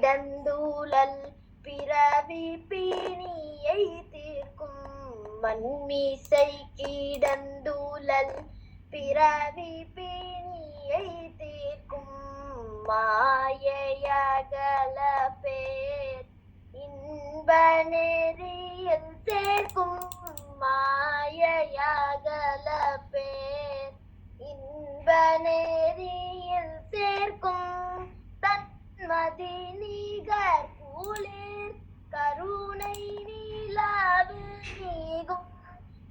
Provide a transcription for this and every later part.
கிடந்தூழல் பிறவி பிணியை தீர்க்கும் மண்மீசை கிடந்தூழல் பிறவி பிணியை தீர்க்கும் மாயையகல பேர் இன்ப நெறியில் சேர்க்கும் மாயையகல பேர் இன்ப நெறியில் சேர்க்கும் தன்மதி நிகர் குளிர் கருணை நிலவு நீகும்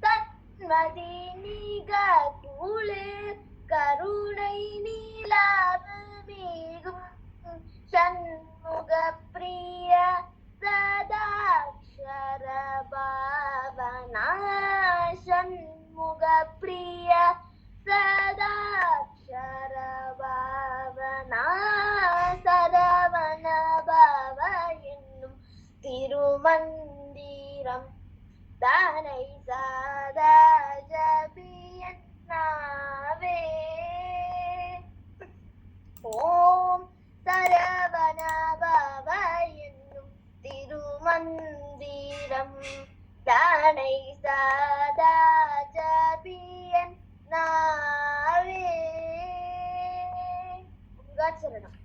தன்மதி நிகர் குளிர் கருணை நிலவு நீகும் சண்முக பிரிய சதாக்ஷர பாவனா சண்முக பிரிய சதாக்ஷர பாவனா சரவண பாவ என்னும் திருமந்திரம் தானை சாதா ஜபியன்னாவே. ஓம் சரவண பாவ என்னும் திருமந்திரம் தானை சாதா ஜபியன்னாவே. உங்க சரணம்.